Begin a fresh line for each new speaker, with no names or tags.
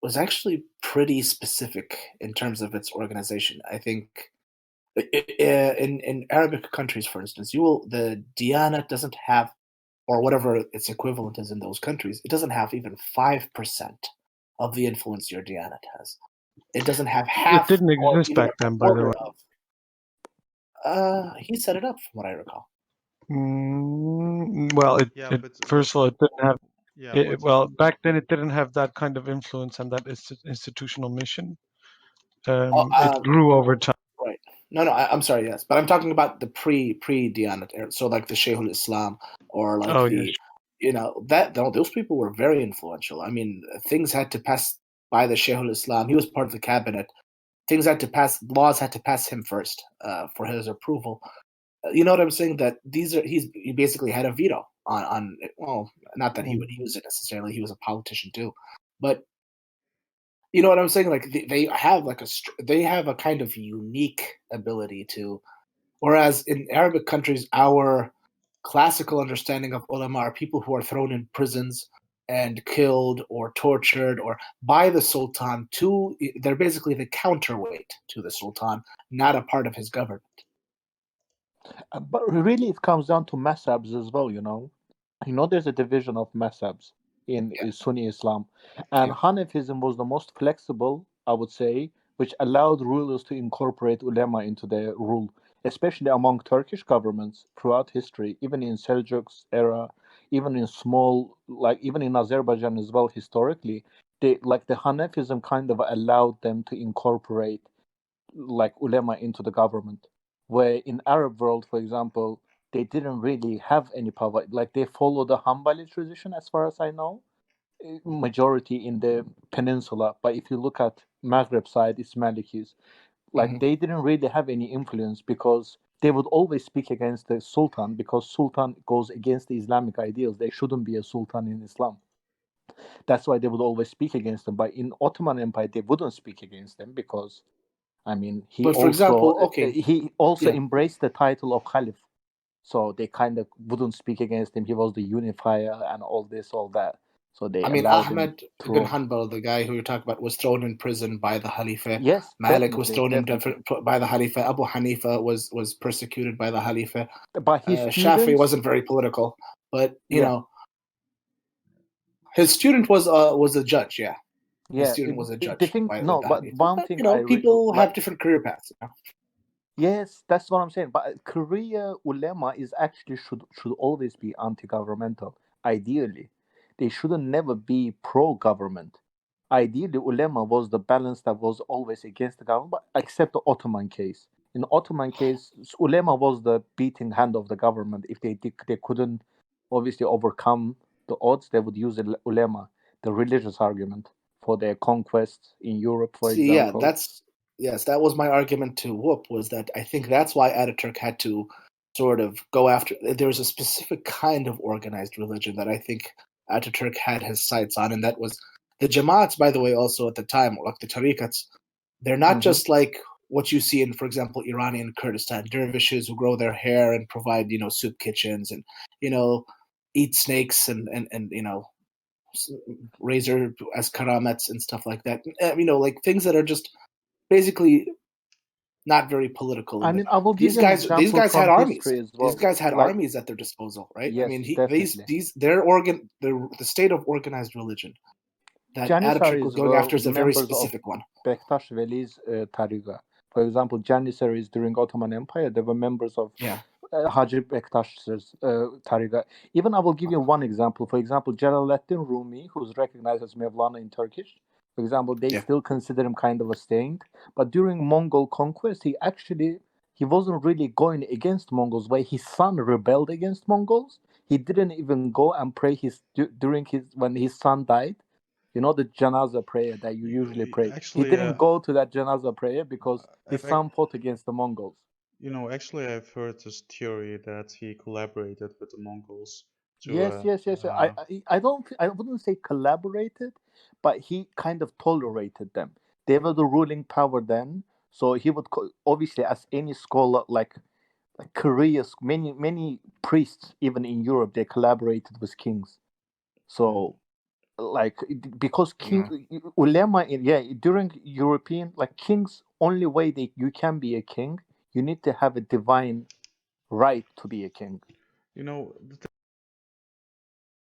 was actually pretty specific in terms of its organization. I think in Arabic countries, for instance, the Diyanat doesn't have, or whatever its equivalent is in those countries, it doesn't have even 5% of the influence your Diyanat has. It doesn't have
It
half
didn't
or
exist
even
back
a
then, by the
quarter
way.
of. He set it up, from what I recall.
Well,
Yeah, but
first of all, it didn't have.
yeah, but
Well, back then it didn't have that kind of influence and that institutional mission.
Oh,
It grew over time.
right. No, I'm sorry. Yes, but I'm talking about the pre-Diyanat era. So like the Shaykhul Islam, or like
Oh, yes.
those people were very influential. I mean, things had to pass by the Shaykhul Islam. He was part of the cabinet. Laws had to pass him first for his approval. You know what I'm saying? That he basically had a veto on. Well, not that he would use it necessarily. He was a politician too, but you know what I'm saying? Like they have they have a kind of unique ability to. Whereas in Arabic countries, our classical understanding of ulama are people who are thrown in prisons and killed or tortured or by the sultan. They're basically the counterweight to the sultan, not a part of his government.
But really, it comes down to masabs as well. There's a division of masabs in Sunni Islam, and Hanafism was the most flexible, I would say, which allowed rulers to incorporate ulema into their rule, especially among Turkish governments throughout history, even in Seljuks era, even in Azerbaijan as well. Historically, the Hanafism kind of allowed them to incorporate ulema into the government, where in Arab world, for example, they didn't really have any power. Like they follow the Hanbali tradition, as far as I know, majority in the peninsula. But if you look at Maghreb side, it's Malikis. They didn't really have any influence because they would always speak against the Sultan, because Sultan goes against the Islamic ideals. There shouldn't be a Sultan in Islam. That's why they would always speak against them. But in Ottoman Empire, they wouldn't speak against them because he
But for example,
embraced the title of Caliph, so they kind of wouldn't speak against him. He was the unifier and all that. So they allowed
Ahmed
him
ibn Hanbal, the guy who you're talking about, was thrown in prison by the Khalifa.
Yes,
Malik was thrown in by the Khalifa. Abu Hanifa was persecuted by the Khalifa.
But his
Shafi wasn't very political, but his student was a judge. Yeah. His student was a judge. People have different career paths.
Yes, that's what I'm saying. But career ulema is actually should always be anti-governmental. Ideally, they shouldn't never be pro-government. Ideally, ulema was the balance that was always against the government, but except the Ottoman case. In the Ottoman case, ulema was the beating hand of the government. If they couldn't obviously overcome the odds, they would use ulema, the religious argument, for their conquests in Europe, for example.
That was my argument to Whoop, was that I think that's why Ataturk had to sort of go after. There was a specific kind of organized religion that I think Ataturk had his sights on, and that was the Jamaats, by the way, also at the time, like the Tariqats. They're not just like what you see in, for example, Iranian Kurdistan, dervishes who grow their hair and provide, soup kitchens and, eat snakes and razor as karamets and stuff like that. Like things that are just basically not very political.
I will give
these
you
guys had armies.
Well.
These guys had armies at their disposal, right?
Yes,
the state of organized religion that Ataturk was going after is a very specific one.
Bektash Veli's Tariqa. For example, Janissaries during Ottoman Empire, they were members of Hacı Bektaş's Tariqa. Even I will give you one example. For example, Celaleddin Rumi, who's recognized as Mevlana in Turkish. For example, they still consider him kind of a saint. But during Mongol conquest, he wasn't really going against Mongols. But his son rebelled against Mongols. He didn't even go and pray when his son died. The janaza prayer that you usually pray. He didn't go to that janaza prayer because his son fought against the Mongols.
Actually, I've heard this theory that he collaborated with the Mongols.
Yes. I wouldn't say collaborated, but he kind of tolerated them. They were the ruling power then, so he would obviously, as any scholar, like careers, many priests, even in Europe, they collaborated with kings. So like because ulema during European, like, kings, only way you can be a king, you need to have a divine right to be a king.
You know, the